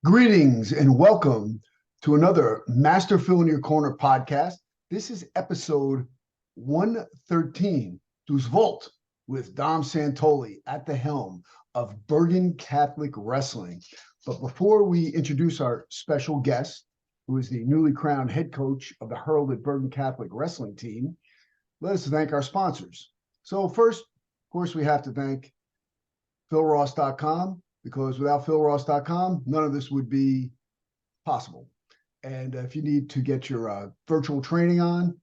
Greetings and welcome to another Master Phil in Your Corner podcast. This is episode 113, Deus Vult, with Dom Santoli at the helm of Bergen Catholic Wrestling. But before we introduce our special guest, who is the newly crowned head coach of the heralded Bergen Catholic Wrestling team, let us thank our sponsors. So first, of course, we have to thank philross.com, because without philross.com, none of this would be possible. And if you need to get your virtual training on,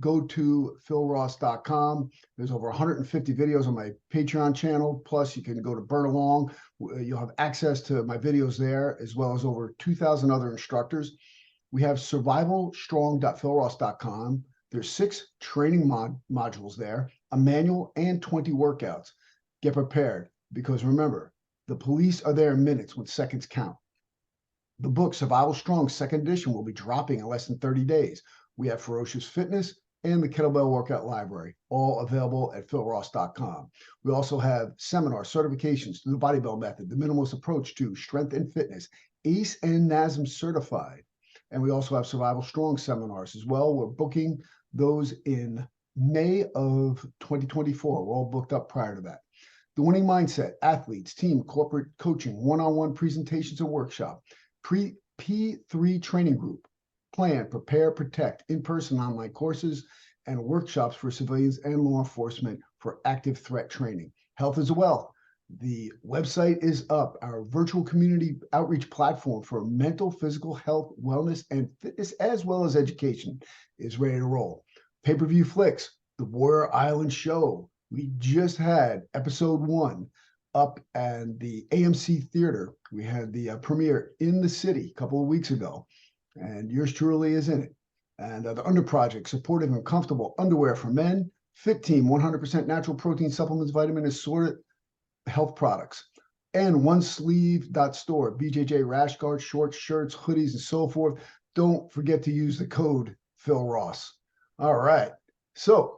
go to philross.com. There's over 150 videos on my Patreon channel. Plus, you can go to Burn Along. You'll have access to my videos there, as well as over 2,000 other instructors. We have survivalstrong.philross.com. There's 6 training modules there, a manual, and 20 workouts. Get prepared, because remember, the police are there in minutes when seconds count. The book, Survival Strong, second edition, will be dropping in less than 30 days. We have Ferocious Fitness and the Kettlebell Workout Library, all available at philross.com. We also have seminars, certifications through the Body Bell Method, the Minimalist Approach to Strength and Fitness, ACE and NASM certified. And we also have Survival Strong seminars as well. We're booking those in May of 2024. We're all booked up prior to that. The Winning Mindset, athletes, team, corporate coaching, one-on-one presentations and workshop, P3 training group, plan, prepare, protect, in-person online courses, and workshops for civilians and law enforcement for active threat training. Health is wealth. The website is up. Our virtual community outreach platform for mental, physical health, wellness, and fitness, as well as education, is ready to roll. Pay-per-view flicks, the Warrior Island show. We just had episode 1 up at the AMC Theater. We had the premiere in the city a couple of weeks ago, and yours truly is in it. And the Under Project, supportive and comfortable underwear for men. Fit Team, 100% natural protein supplements, vitamin assorted health products. And OneSleeve.store, BJJ rash guards, shorts, shirts, hoodies, and so forth. Don't forget to use the code Phil Ross. All right. So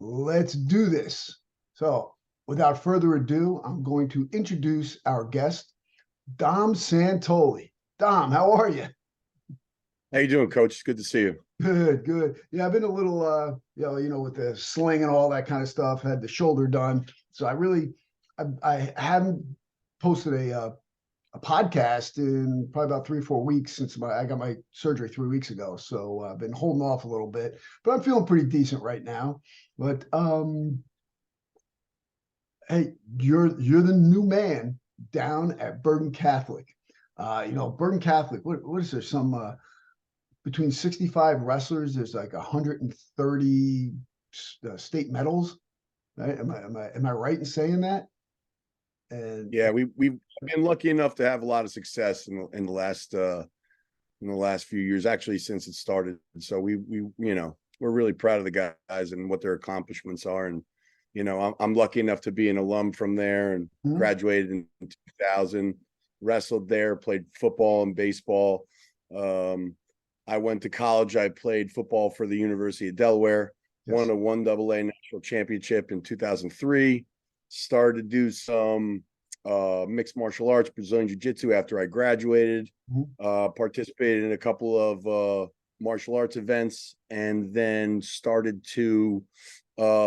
let's do this. So without further ado, I'm going to introduce our guest, Dom Santoli. Dom, how are you? How you doing, Coach? It's good to see you. Good, good. Yeah, I've been a little, with the sling and all that kind of stuff. Had the shoulder done, so I haven't posted a podcast in probably about 3 or 4 weeks since I got my surgery 3 weeks ago. So I've been holding off a little bit, but I'm feeling pretty decent right now. But hey, you're the new man down at Bergen Catholic. Bergen Catholic. What is there? Some between 65 wrestlers. There's like 130 state medals. Right? Am I right in saying that? And yeah, we've been lucky enough to have a lot of success in the last few years, actually, since it started. So we're really proud of the guys and what their accomplishments are. And I'm lucky enough to be an alum from there and graduated in 2000, wrestled there, played football and baseball. I went to college. I played football for the University of Delaware, won a 1AA national championship in 2003, started to do some mixed martial arts, Brazilian jiu-jitsu after I graduated, participated in a couple of martial arts events, and then started to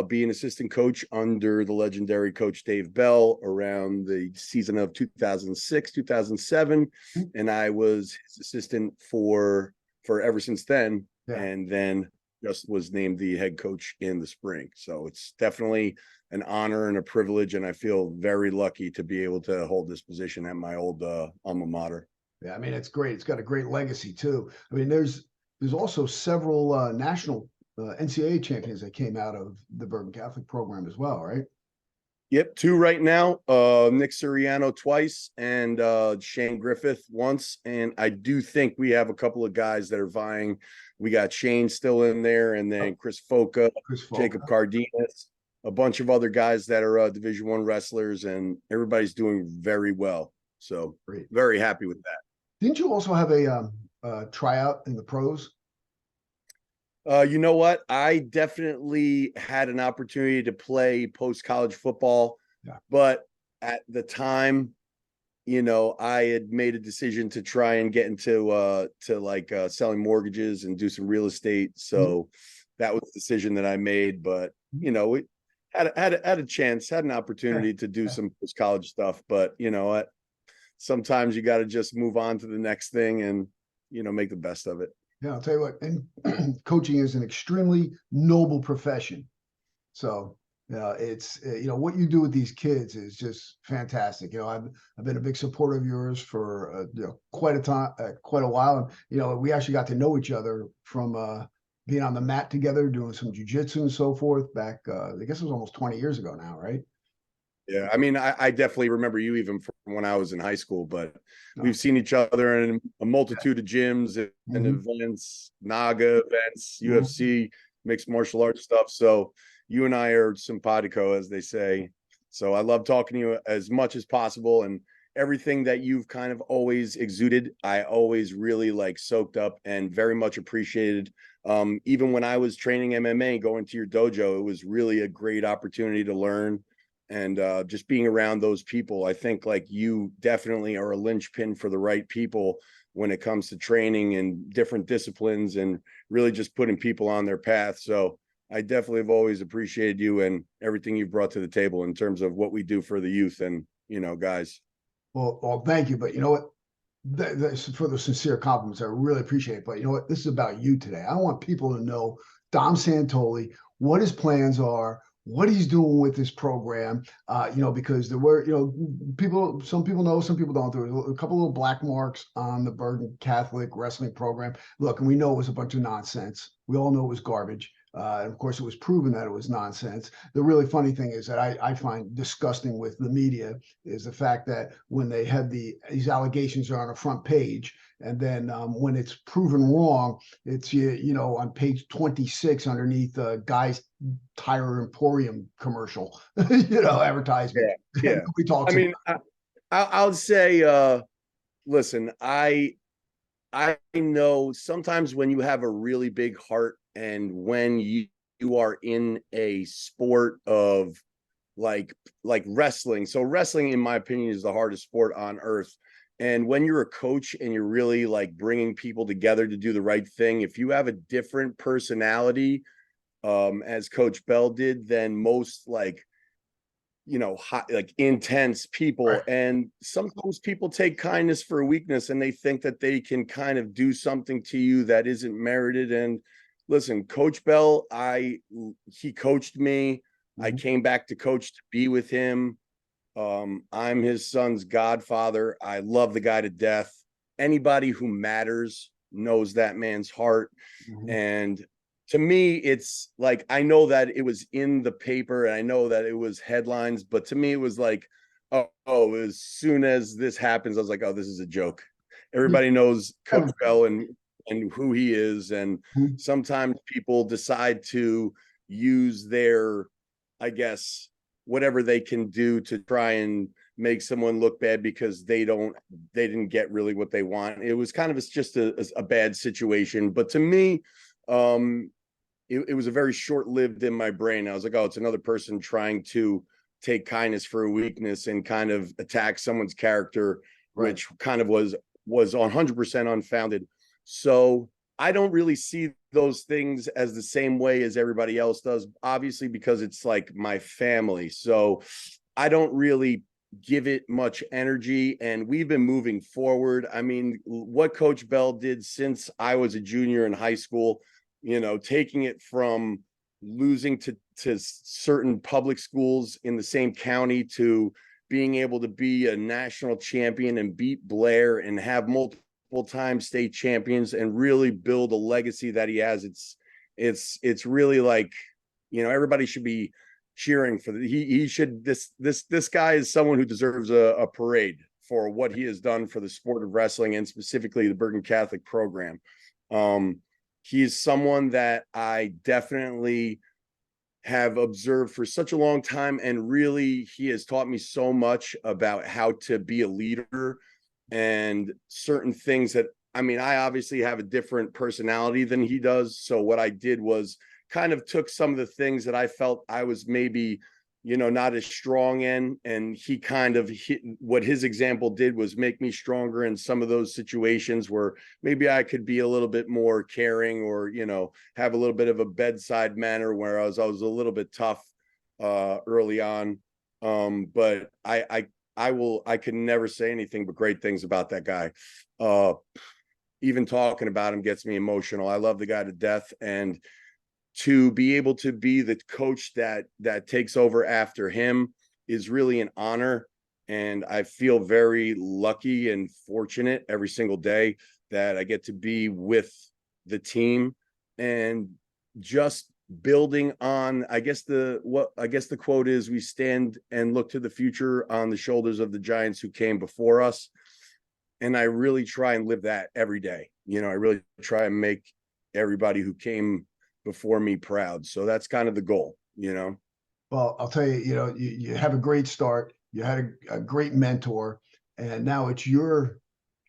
be an assistant coach under the legendary coach Dave Bell around the season of 2006, 2007. And I was his assistant for ever since then. Yeah. And then just was named the head coach in the spring. So it's definitely an honor and a privilege. And I feel very lucky to be able to hold this position at my old alma mater. Yeah, I mean, it's great. It's got a great legacy too. I mean, there's also several national NCAA champions that came out of the Bergen Catholic program as well, right? Yep, 2 right now. Nick Siriano twice and Shane Griffith once. And I do think we have a couple of guys that are vying. We got Shane still in there, and then Chris Foca, Jacob Cardenas, a bunch of other guys that are Division I wrestlers, and everybody's doing very well. So very happy with that. Didn't you also have a tryout in the pros? You know what? I definitely had an opportunity to play post-college football, but at the time, I had made a decision to try and get into selling mortgages and do some real estate. So that was a decision that I made, but it had a chance, had an opportunity to do some college stuff, but what? Sometimes you got to just move on to the next thing and make the best of it. Yeah, I'll tell you what, and coaching is an extremely noble profession. So it's what you do with these kids is just fantastic. I've been a big supporter of yours for quite a time, quite a while, and we actually got to know each other from being on the mat together, doing some jujitsu and so forth back. I guess it was almost 20 years ago now, right? Yeah, I mean, I definitely remember you even from when I was in high school, but No. we've seen each other in a multitude of gyms and Mhm. events, NAGA events, UFC, mixed martial arts stuff. So you and I are simpatico, as they say. So I love talking to you as much as possible, and everything that you've kind of always exuded, I always really soaked up and very much appreciated. Even when I was training MMA, going to your dojo, it was really a great opportunity to learn. And just being around those people, I think you definitely are a linchpin for the right people when it comes to training and different disciplines and really just putting people on their path. So I definitely have always appreciated you and everything you've brought to the table in terms of what we do for the youth and, guys. Well, thank you. But you know what? For the sincere compliments, I really appreciate it. But you know what? This is about you today. I want people to know Dom Santoli, what his plans are, what he's doing with this program. Because there were, some people know, some people don't. There was a couple of little black marks on the Bergen Catholic Wrestling program. Look, and we know it was a bunch of nonsense. We all know it was garbage. And of course, it was proven that it was nonsense. The really funny thing is that I find disgusting with the media is the fact that when they had these allegations are on a front page, and then when it's proven wrong, it's on page 26 underneath Guy's Tire Emporium commercial, advertisement. Yeah. We talk. I mean, I'll say, listen, I know sometimes when you have a really big heart and when you are in a sport of like wrestling. So wrestling, in my opinion, is the hardest sport on earth. And when you're a coach and you're really bringing people together to do the right thing, if you have a different personality, as Coach Bell did, than most hot, intense people. Right. And sometimes people take kindness for a weakness and they think that they can kind of do something to you that isn't merited. And listen, Coach Bell, he coached me. I came back to coach to be with him. I'm his son's godfather. I love the guy to death. Anybody who matters knows that man's heart. And to me, it's I know that it was in the paper and I know that it was headlines, but to me, it was as soon as this happens, I was like, oh, this is a joke. Everybody knows Coach Bell and who he is. And sometimes people decide to use their, I guess, whatever they can do to try and make someone look bad because they didn't get really what they want. It was kind of just a bad situation. But to me, it was a very short-lived in my brain. I was like, oh, it's another person trying to take kindness for a weakness and kind of attack someone's character, right, which kind of was 100% unfounded. So I don't really see those things as the same way as everybody else does, obviously, because it's my family. So I don't really give it much energy, and we've been moving forward. I mean, what Coach Bell did since I was a junior in high school, taking it from losing to certain public schools in the same county to being able to be a national champion and beat Blair and have multiple time state champions and really build a legacy that he has. It's really everybody should be cheering for this guy is someone who deserves a parade for what he has done for the sport of wrestling and specifically the Bergen Catholic program. He's someone that I definitely have observed for such a long time, and really he has taught me so much about how to be a leader and certain things that, I mean, I obviously have a different personality than he does. So what I did was kind of took some of the things that I felt I was maybe, not as strong in, and he kind of what his example did was make me stronger in some of those situations where maybe I could be a little bit more caring, or have a little bit of a bedside manner, where I was a little bit tough early on. But I can never say anything but great things about that guy. Even talking about him gets me emotional. I love the guy to death, and to be able to be the coach that takes over after him is really an honor. And I feel very lucky and fortunate every single day that I get to be with the team, and just building on, I guess the quote is, we stand and look to the future on the shoulders of the giants who came before us. And I really try and live that every day. I really try and make everybody who came before me proud. So that's kind of the goal. Well, I'll tell you, you have a great start. You had a great mentor, and now it's your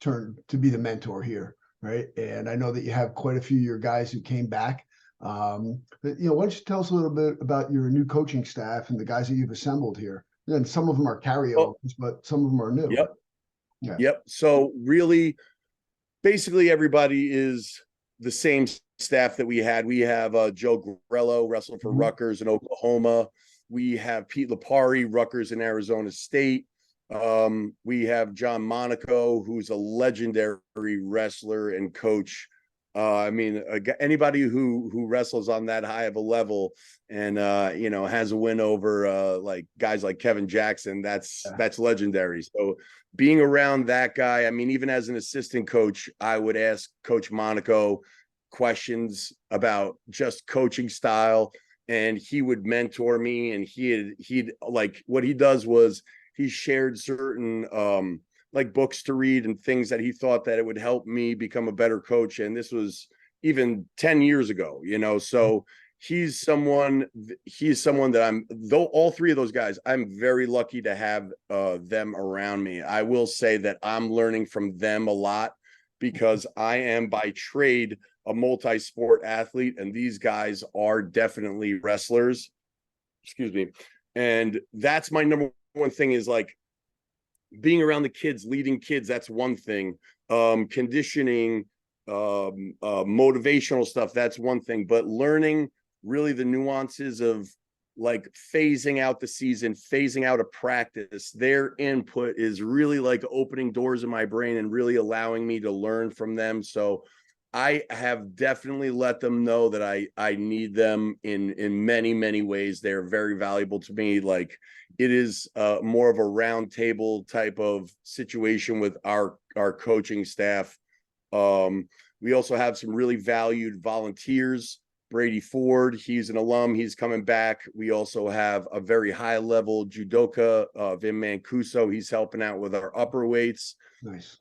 turn to be the mentor here, right? And I know that you have quite a few of your guys who came back. But, why don't you tell us a little bit about your new coaching staff and the guys that you've assembled here? And some of them are carryovers, but some of them are new. Yep. Yeah. Yep. So really, basically everybody is the same staff that we had. We have Joe Grello, wrestled for Rutgers in Oklahoma. We have Pete Lipari, Rutgers in Arizona State. We have John Monaco, who's a legendary wrestler and coach. Anybody who wrestles on that high of a level and has a win over like guys like Kevin Jackson, that's legendary. So being around that guy, even as an assistant coach, I would ask Coach Monaco questions about just coaching style, and he would mentor me. And he'd like, what he does was he shared certain like books to read and things that he thought that it would help me become a better coach. And this was even 10 years ago, so he's someone that though all three of those guys, I'm very lucky to have them around me. I will say that I'm learning from them a lot, because I am by trade a multi-sport athlete, and these guys are definitely wrestlers. Excuse me. And that's my number one thing, is like being around the kids, leading kids. That's one thing. Conditioning, motivational stuff, that's one thing. But learning really the nuances of like phasing out the season, phasing out a practice, their input is really like opening doors in my brain and really allowing me to learn from them. So I have definitely let them know that I need them in many, many ways. They're very valuable to me. Like, it is more of a round table type of situation with our coaching staff. We also have some really valued volunteers. Brady Ford, he's an alum, he's coming back. We also have a very high level judoka, Vim Mancuso. He's helping out with our upper weights. Nice.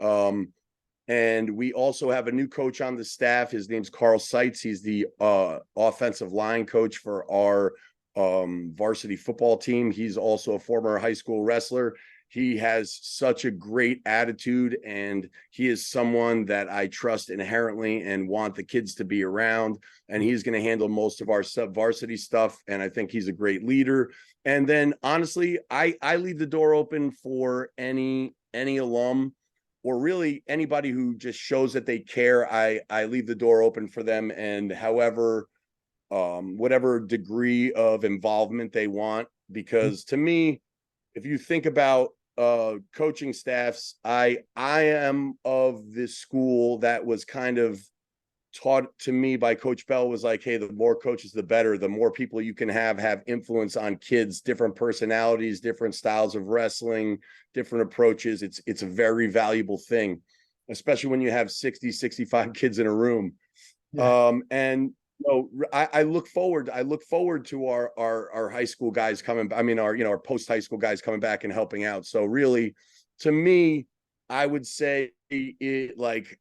And we also have a new coach on the staff. His name's Carl Seitz. He's the offensive line coach for our varsity football team. He's also a former high school wrestler. He has such a great attitude, and he is someone that I trust inherently and want the kids to be around. And he's going to handle most of our sub-varsity stuff. And I think he's a great leader. And then honestly, I leave the door open for any alum, or really anybody who just shows that they care. I leave the door open for them, and whatever degree of involvement they want. Because to me, if you think about coaching staffs, I am of this school that was kind of taught to me by Coach Bell, was like, hey, the more coaches, the better. The more people you can have influence on kids, different personalities, different styles of wrestling, different approaches. It's a very valuable thing, especially when you have 60, 65 kids in a room. Yeah. And I look forward to our high school guys coming. Our post high school guys coming back and helping out. So really, to me, I would say it, like,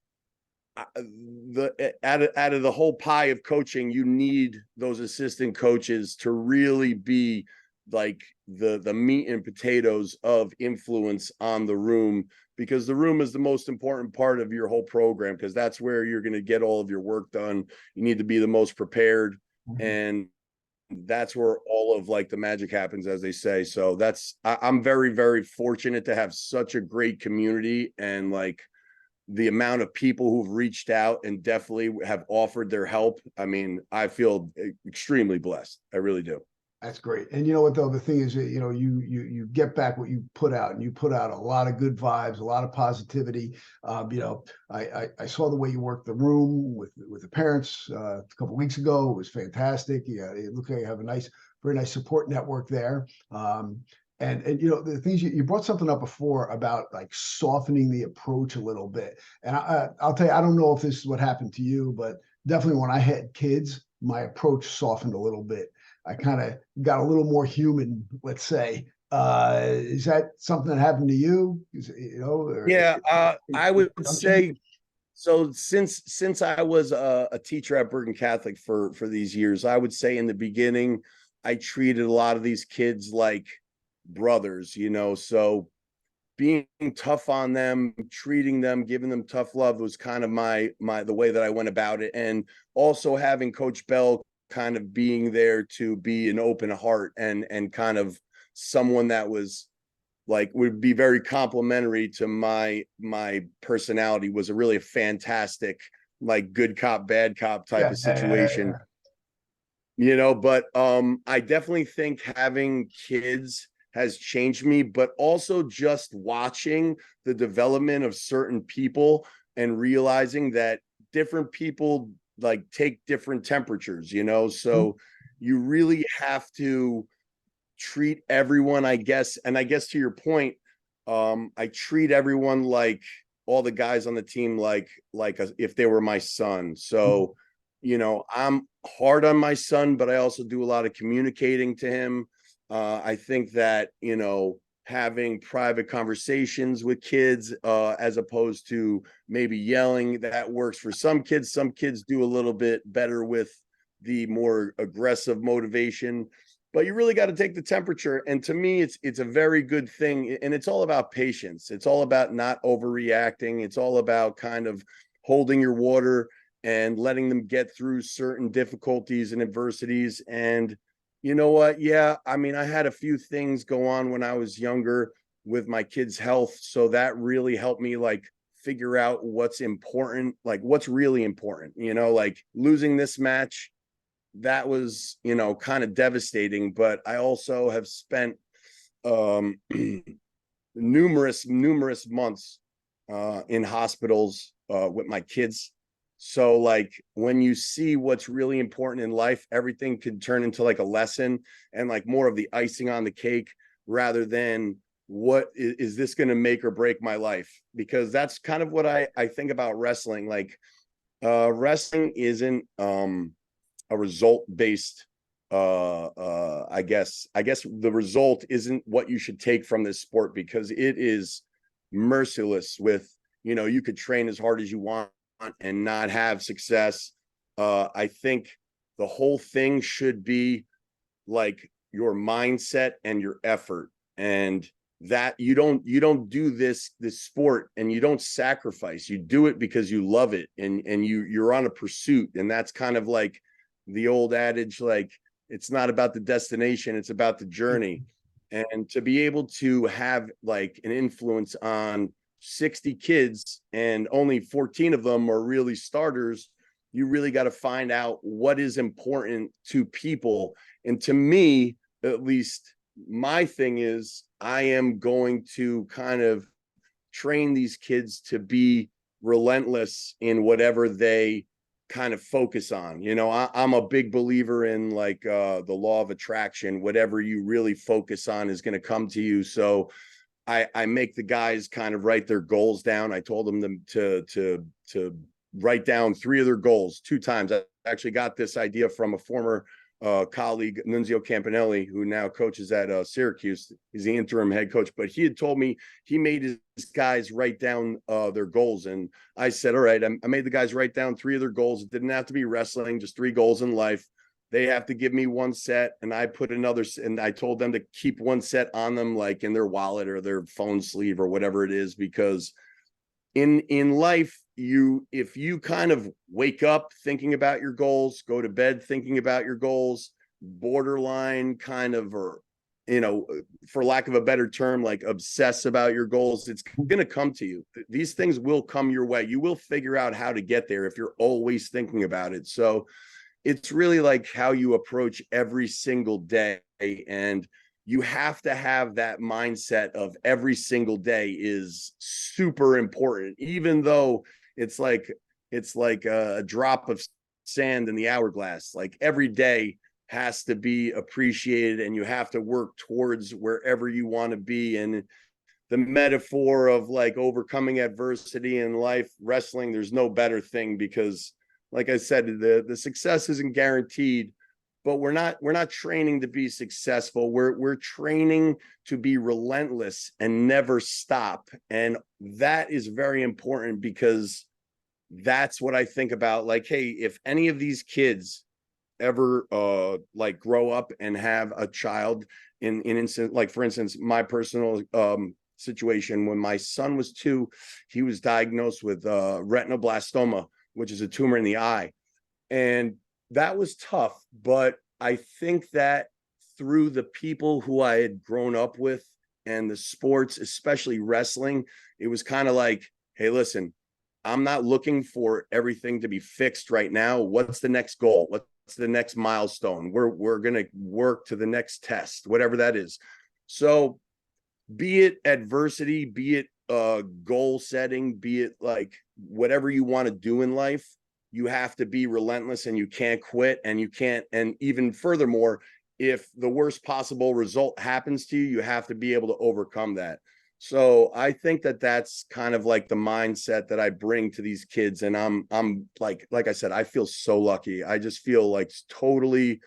out of the whole pie of coaching, you need those assistant coaches to really be like the meat and potatoes of influence on the room, because the room is the most important part of your whole program, because that's where you're going to get all of your work done. You need to be the most prepared. And that's where all of like the magic happens, as they say. So I'm very, very fortunate to have such a great community, and like the amount of people who've reached out and definitely have offered their help. I mean, I feel extremely blessed. I really do. That's great. And you know what though, the thing is, you know, you get back what you put out, and you put out a lot of good vibes, a lot of positivity. You know, I saw the way you worked the room with the parents a couple of weeks ago. It was fantastic. Yeah, it looked like you have a very nice support network there. And you know, the things you brought something up before about like softening the approach a little bit. And I'll tell you, I don't know if this is what happened to you, but definitely when I had kids, my approach softened a little bit. I kind of got a little more human, let's say. Is that something that happened to you? You know, Yeah, I would say so. Since I was a teacher at Bergen Catholic for these years, I would say in the beginning, I treated a lot of these kids like brothers, you know. So being tough on them, treating them, giving them tough love was kind of the way that I went about it. And also having Coach Bell kind of being there to be an open heart and kind of someone that was like would be very complimentary to my personality was a fantastic, like good cop bad cop type of situation. You know, but I definitely think having kids has changed me, but also just watching the development of certain people and realizing that different people like take different temperatures, you know. So you really have to treat everyone, I guess. And I guess to your point, I treat everyone like all the guys on the team if they were my son. So you know, I'm hard on my son, but I also do a lot of communicating to him. I think that, you know, having private conversations with kids as opposed to maybe yelling, that works for some kids. Some kids do a little bit better with the more aggressive motivation, but you really got to take the temperature. And to me, it's a very good thing. And it's all about patience. It's all about not overreacting. It's all about kind of holding your water and letting them get through certain difficulties and adversities. And you know what? Yeah, I mean, I had a few things go on when I was younger with my kids' health. So that really helped me like figure out what's important, like what's really important, you know, like losing this match, that was, you know, kind of devastating. But I also have spent numerous months in hospitals with my kids. So like when you see what's really important in life, everything can turn into like a lesson and like more of the icing on the cake rather than what is this going to make or break my life? Because that's kind of what I think about wrestling. Like wrestling isn't a result based I guess the result isn't what you should take from this sport, because it is merciless with, you know, you could train as hard as you want and not have success. I think the whole thing should be like your mindset and your effort, and that you don't do this sport and you don't sacrifice. You do it because you love it, and you're on a pursuit. And that's kind of like the old adage, like it's not about the destination, it's about the journey. And to be able to have like an influence on 60 kids and only 14 of them are really starters, you really got to find out what is important to people. And to me, at least, my thing is I am going to kind of train these kids to be relentless in whatever they kind of focus on. You know, I'm a big believer in like the law of attraction. Whatever you really focus on is going to come to you. So I make the guys kind of write their goals down. I told them to write down 3 of their goals 2 times. I actually got this idea from a former colleague, Nunzio Campanelli, who now coaches at Syracuse. He's the interim head coach, but he had told me he made his guys write down their goals. And I said, all right, I made the guys write down 3 of their goals. It didn't have to be wrestling, just 3 goals in life. They have to give me 1 set, and I put another, and I told them to keep 1 set on them, like in their wallet or their phone sleeve or whatever it is, because in life, if you kind of wake up thinking about your goals, go to bed thinking about your goals, borderline kind of, or, you know, for lack of a better term, like obsess about your goals, it's going to come to you. These things will come your way. You will figure out how to get there if you're always thinking about it. So it's really like how you approach every single day. And you have to have that mindset of every single day is super important, even though it's like a drop of sand in the hourglass. Like every day has to be appreciated, and you have to work towards wherever you want to be. And the metaphor of like overcoming adversity in life, wrestling, there's no better thing, because like I said, the success isn't guaranteed, but we're not training to be successful. We're training to be relentless and never stop. And that is very important, because that's what I think about. Like, hey, if any of these kids ever like grow up and have a child in instance, like for instance, my personal situation, when my son was 2, he was diagnosed with retinoblastoma, which is a tumor in the eye. And that was tough, but I think that through the people who I had grown up with and the sports, especially wrestling, it was kind of like, hey, listen, I'm not looking for everything to be fixed right now. What's the next goal? What's the next milestone? We're going to work to the next test, whatever that is. So be it adversity, be it goal setting, be it like whatever you want to do in life, you have to be relentless, and you can't quit, and you can't. And even furthermore, if the worst possible result happens to you, you have to be able to overcome that. So I think that that's kind of like the mindset that I bring to these kids. And I'm like I said, I feel so lucky. I just feel like totally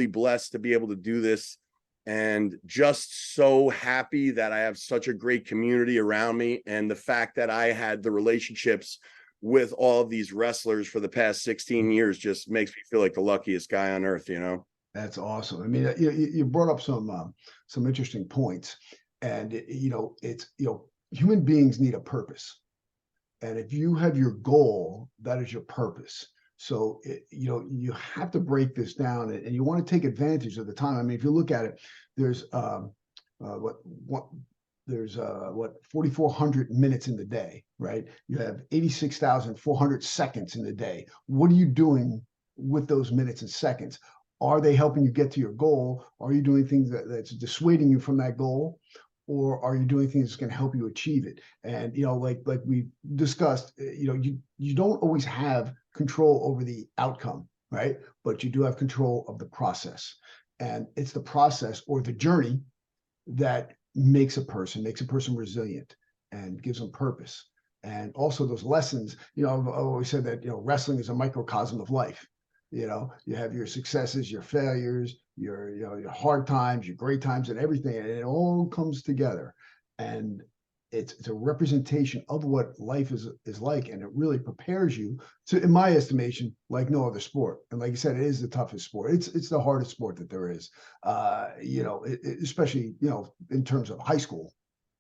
blessed to be able to do this, and just so happy that I have such a great community around me. And the fact that I had the relationships with all of these wrestlers for the past 16 years just makes me feel like the luckiest guy on earth, you know? That's awesome. I mean, you brought up some interesting points, and it's human beings need a purpose, and if you have your goal, that is your purpose. So you have to break this down, and you want to take advantage of the time. I mean, if you look at it, there's what 4,400 minutes in the day, right? You have 86,400 seconds in the day. What are you doing with those minutes and seconds? Are they helping you get to your goal? Are you doing things that's dissuading you from that goal? Or are you doing things that's going to help you achieve it? And like we discussed, you don't always have control over the outcome, right? But you do have control of the process. And it's the process or the journey that makes a person resilient and gives them purpose. And also those lessons, I've always said that, wrestling is a microcosm of life. You have your successes, your failures, your hard times, your great times, and everything, and it all comes together. And it's a representation of what life is like, and it really prepares you to, in my estimation, like no other sport. And like you said, it is the toughest sport. It's the hardest sport that there is. Especially in terms of high school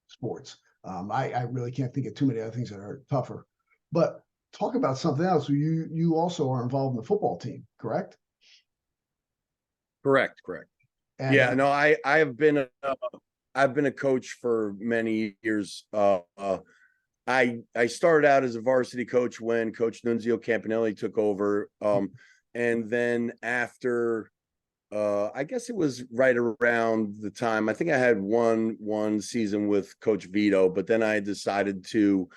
sports. I really can't think of too many other things that are tougher. But talk about something else. You also are involved in the football team, correct? Correct. And Yeah, no, I've been a coach for many years. I started out as a varsity coach when Coach Nunzio Campanelli took over. And then after I guess it was right around the time, I think I had one season with Coach Vito, but then I decided to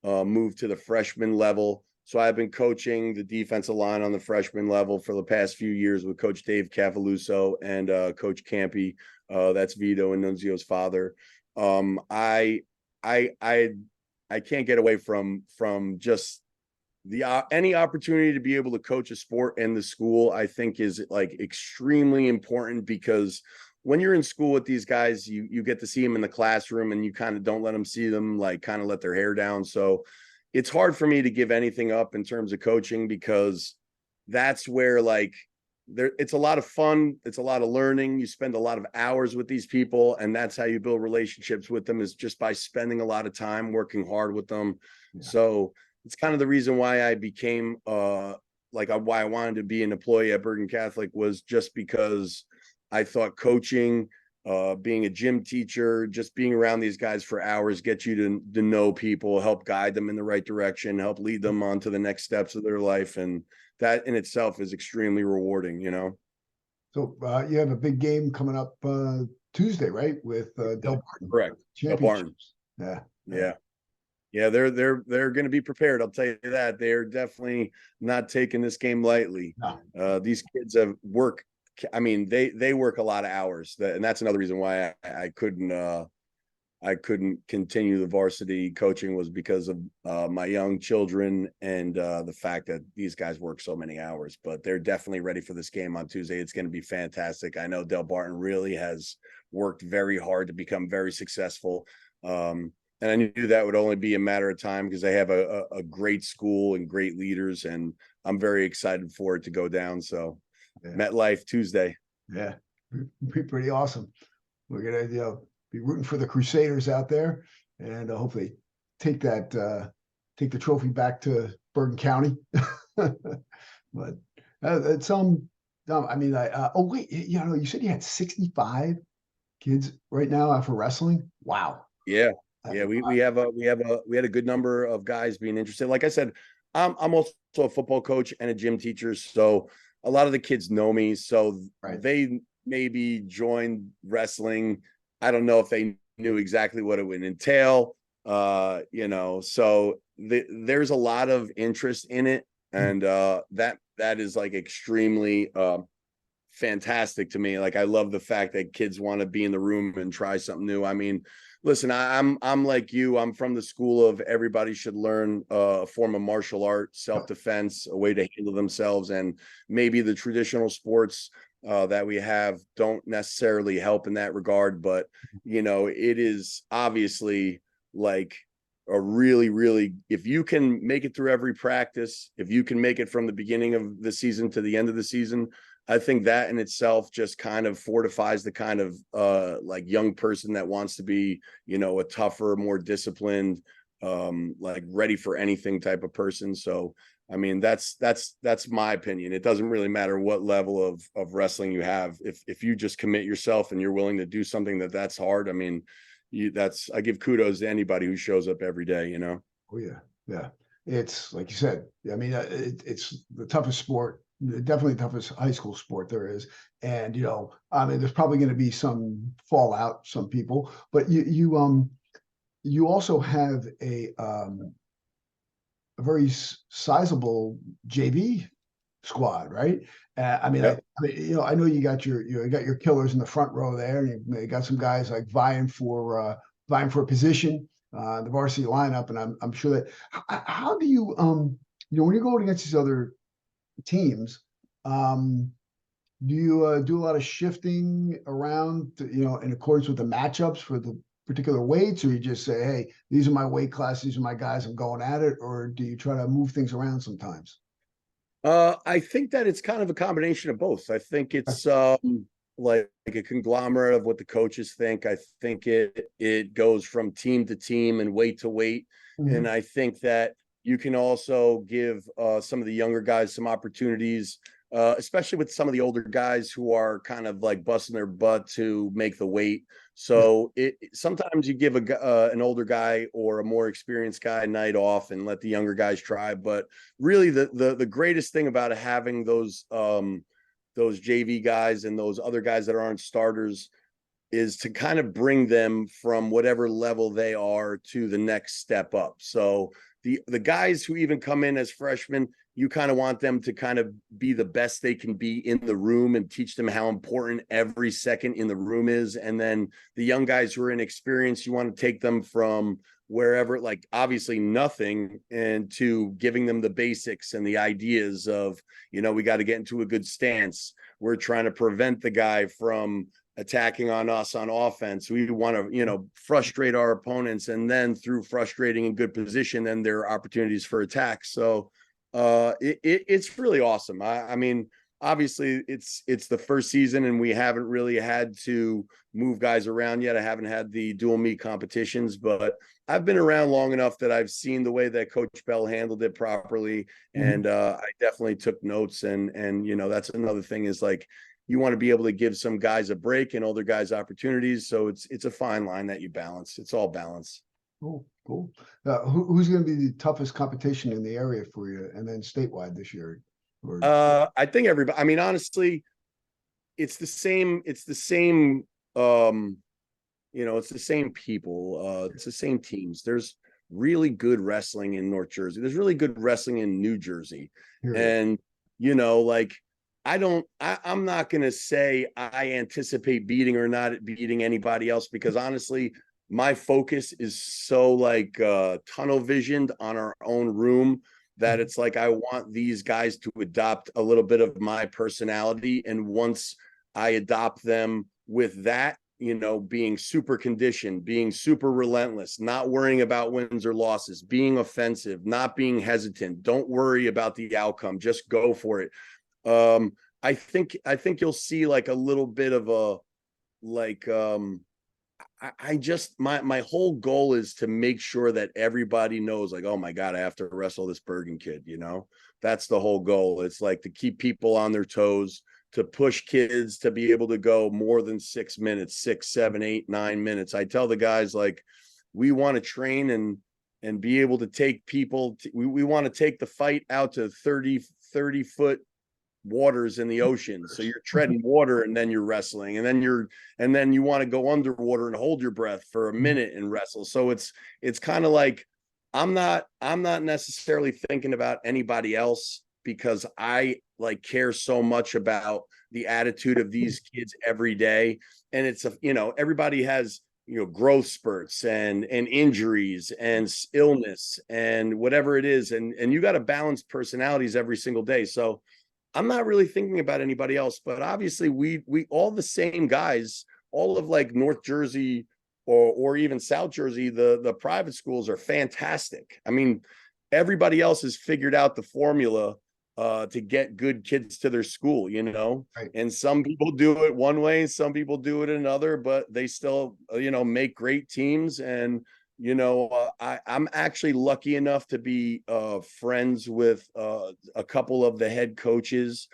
move to the freshman level. So I've been coaching the defensive line on the freshman level for the past few years with Coach Dave Cavaluso and Coach Campy. That's Vito and Nunzio's father. I can't get away from just any opportunity to be able to coach a sport in the school. I think is like extremely important, because when you're in school with these guys, you get to see them in the classroom, and you kind of don't let them see them like kind of let their hair down. So it's hard for me to give anything up in terms of coaching, because that's where like it's a lot of fun. It's a lot of learning. You spend a lot of hours with these people, and that's how you build relationships with them, is just by spending a lot of time working hard with them. Yeah. So it's kind of the reason why I became why I wanted to be an employee at Bergen Catholic was just because I thought coaching, being a gym teacher, just being around these guys for hours, get you to know people, help guide them in the right direction, help lead them on to the next steps of their life. And that in itself is extremely rewarding, you know? So you have a big game coming up Tuesday, right? With Del Barton. Correct. Del Barton. Championships. Yeah. Yeah. Yeah, they're going to be prepared. I'll tell you that. They're definitely not taking this game lightly. No. These kids have work. I mean, they work a lot of hours, and that's another reason why I couldn't continue the varsity coaching, was because of my young children and the fact that these guys work so many hours. But they're definitely ready for this game on Tuesday. It's going to be fantastic. I know Del Barton really has worked very hard to become very successful. And I knew that would only be a matter of time because they have a great school and great leaders, and I'm very excited for it to go down. So Yeah. MetLife Tuesday. Yeah. Be pretty awesome. We're gonna be rooting for the Crusaders out there, and hopefully take the trophy back to Bergen County. But it's I mean, oh wait, you said you had 65 kids right now out for wrestling. Wow. Yeah. Yeah, we had a good number of guys being interested. Like I said, I'm also a football coach and a gym teacher, so a lot of the kids know me. So they maybe joined wrestling. I don't know if they knew exactly what it would entail. So there's a lot of interest in it, and that is like extremely fantastic to me. Like, I love the fact that kids want to be in the room and try something new. I mean, listen, I'm like you. I'm from the school of everybody should learn a form of martial art, self-defense, a way to handle themselves. And maybe the traditional sports that we have don't necessarily help in that regard. But, it is obviously like a really, really, if you can make it through every practice, if you can make it from the beginning of the season to the end of the season, I think that in itself just kind of fortifies the kind of like young person that wants to be, a tougher, more disciplined, like ready for anything type of person. So, I mean, that's my opinion. It doesn't really matter what level of wrestling you have. If you just commit yourself and you're willing to do something that's hard, I mean, I give kudos to anybody who shows up every day, Oh yeah. Yeah. It's like you said, I mean, it's the toughest sport, definitely the toughest high school sport there is. And, I mean, there's probably going to be some fallout, some people, but you also have a very sizable JV squad, right? I mean, Yep. I know you got your killers in the front row there, and you got some guys like vying for a position, the varsity lineup, and I'm sure that. How do you when you're going against these other teams, do you do a lot of shifting around, in accordance with the matchups for the particular weights, or you just say, hey, these are my weight classes, these are my guys, I'm going at it, or do you try to move things around sometimes? I think that it's kind of a combination of both. I think it's like a conglomerate of what the coaches think. I think it goes from team to team and weight to weight. Mhm. And I think that you can also give some of the younger guys some opportunities, especially with some of the older guys who are kind of like busting their butt to make the weight. So sometimes you give an older guy or a more experienced guy a night off and let the younger guys try. But really, the greatest thing about having those JV guys and those other guys that aren't starters is to kind of bring them from whatever level they are to the next step up. So the guys who even come in as freshmen, you kind of want them to kind of be the best they can be in the room and teach them how important every second in the room is. And then the young guys who are inexperienced, you want to take them from wherever, like obviously nothing, and to giving them the basics and the ideas of, we got to get into a good stance. We're trying to prevent the guy from attacking on us on offense. We want to, frustrate our opponents, and then through frustrating in good position, then there are opportunities for attack. So it's really awesome. I mean, obviously it's the first season and we haven't really had to move guys around yet. I haven't had the dual meet competitions, but I've been around long enough that I've seen the way that Coach Bell handled it properly. And I definitely took notes. And you know, that's another thing is like, you want to be able to give some guys a break and other guys opportunities. So it's a fine line that you balance. It's all balance. Cool, cool. Who's going to be the toughest competition in the area for you, and then statewide this year? Or I think everybody. I mean, honestly, it's the same. It's the same. You know, it's the same people. It's the same teams. There's really good wrestling in North Jersey. There's really good wrestling in New Jersey, and you know, like I'm not going to say I anticipate beating or not beating anybody else, because honestly, my focus is so like tunnel visioned on our own room that it's like I want these guys to adopt a little bit of my personality. And once I adopt them with that, you know, being super conditioned, being super relentless, not worrying about wins or losses, being offensive, not being hesitant, don't worry about the outcome, just go for it. I think you'll see like a little bit of a like I just my whole goal is to make sure that everybody knows like, oh my God, I have to wrestle this Bergen kid, you know. That's the whole goal. It's like to keep people on their toes, to push kids to be able to go more than 6 minutes, 6, 7, 8, 9 minutes. I tell the guys like, we want to train and be able to take people we want to take the fight out to 30 foot waters in the ocean. So you're treading water and then you're wrestling, and then you want to go underwater and hold your breath for a minute and wrestle. So it's kind of like I'm not necessarily thinking about anybody else, because I like care so much about the attitude of these kids every day. And it's you know, everybody has, you know, growth spurts and injuries and illness and whatever it is, and you got to balance personalities every single day. So I'm not really thinking about anybody else, but obviously we all the same guys, all of like North Jersey or even South Jersey, the private schools are fantastic. I mean, everybody else has figured out the formula to get good kids to their school, you know. Right. And some people do it one way, some people do it another, but they still, you know, make great teams. And you know, I'm actually lucky enough to be friends with a couple of the head coaches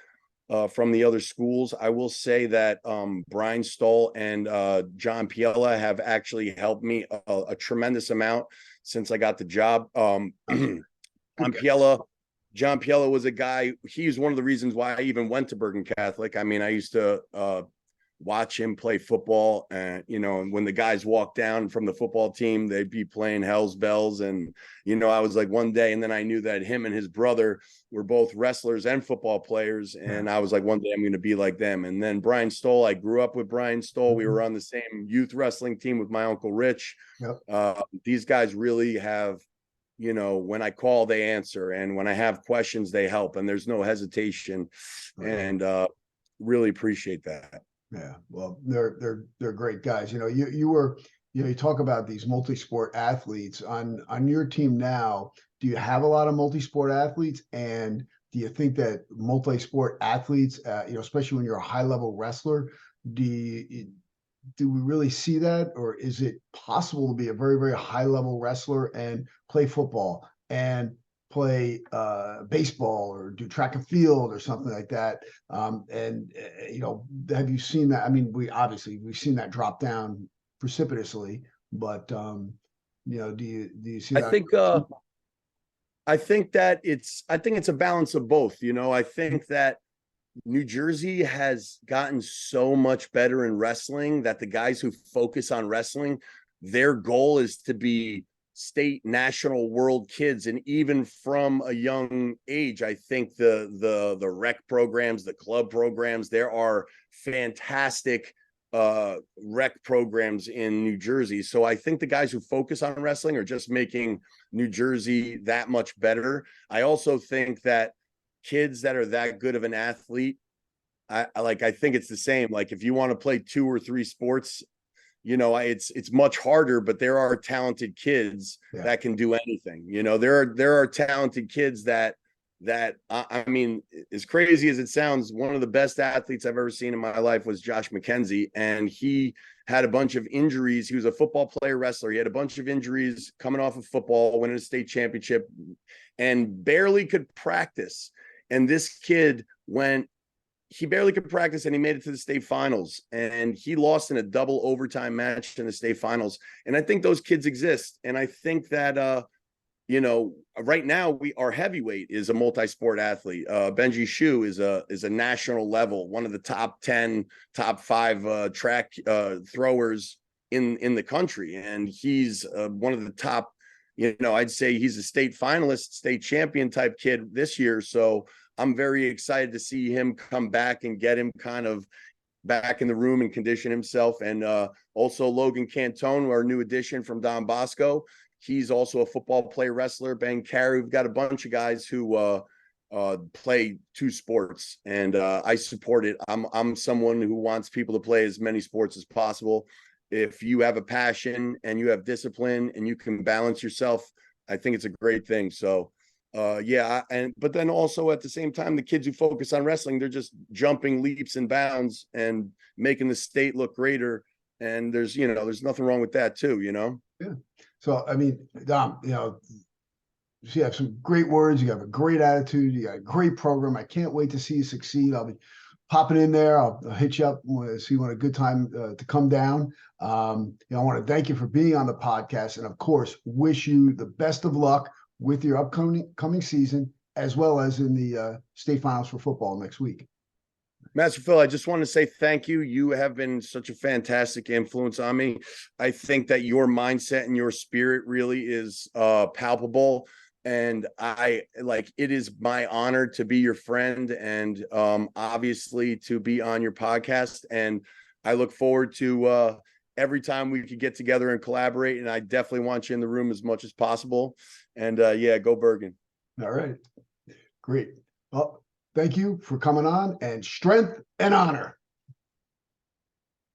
from the other schools. I will say that Brian Stoll and John Piella have actually helped me a tremendous amount since I got the job. John Piella was a guy, he's one of the reasons why I even went to Bergen Catholic. I mean, I used to watch him play football, and you know, and when the guys walked down from the football team, they'd be playing Hell's Bells. And you know, I was like one day, and then I knew that him and his brother were both wrestlers and football players, and I was like, one day I'm going to be like them. And then Brian Stoll, I grew up with Brian Stoll. We were on the same youth wrestling team with my uncle Rich. These guys really have, you know, when I call, they answer, and when I have questions, they help, and there's no hesitation. And really appreciate that. Yeah, well, they're great guys. You know, you talk about these multi-sport athletes on your team now. Do you have a lot of multi-sport athletes, and do you think that multi-sport athletes, you know, especially when you're a high-level wrestler, do we really see that, or is it possible to be a very, very high-level wrestler and play football and play baseball or do track and field or something like that? You know, have you seen that? I mean, we've seen that drop down precipitously, but you know, do you see that? I think it's a balance of both. You know, I think that New Jersey has gotten so much better in wrestling that the guys who focus on wrestling, their goal is to be state, national, world kids. And even from a young age, I think the rec programs, the club programs, there are fantastic rec programs in New Jersey. So I think the guys who focus on wrestling are just making New Jersey that much better. I also think that kids that are that good of an athlete, I think it's the same. Like if you want to play 2 or 3 sports, you know, it's much harder, but there are talented kids that can do anything. You know, there are talented kids that that I mean, as crazy as it sounds, one of the best athletes I've ever seen in my life was Josh McKenzie, and he had a bunch of injuries. He was a football player wrestler. He had a bunch of injuries coming off of football, winning a state championship, and barely could practice. And this kid he barely could practice, and he made it to the state finals, and he lost in a double overtime match in the state finals. And I think those kids exist. And I think that, right now our heavyweight is a multi-sport athlete. Benji Shu is a national level, one of the top 10, top 5 track throwers in the country. And he's one of the top, I'd say he's a state finalist, state champion type kid this year. So I'm very excited to see him come back and get him kind of back in the room and condition himself. And also Logan Cantone, our new addition from Don Bosco. He's also a football player wrestler. Ben Carey. We've got a bunch of guys who play 2 sports, and I support it. I'm someone who wants people to play as many sports as possible. If you have a passion and you have discipline and you can balance yourself, I think it's a great thing. So but then also at the same time, the kids who focus on wrestling, they're just jumping leaps and bounds and making the state look greater. And there's nothing wrong with that too, Yeah. So, I mean, Dom, you have some great words. You have a great attitude. You got a great program. I can't wait to see you succeed. I'll be popping in there. I'll hit you up, see when a good time to come down. I want to thank you for being on the podcast, and of course, wish you the best of luck with your upcoming season, as well as in the state finals for football next week. Master Phil, I just want to say thank you. You have been such a fantastic influence on me. I think that your mindset and your spirit really is palpable. And it is my honor to be your friend, and obviously to be on your podcast. And I look forward to every time we could get together and collaborate. And I definitely want you in the room as much as possible. And go Bergen. All right. Great. Well, thank you for coming on, and strength and honor.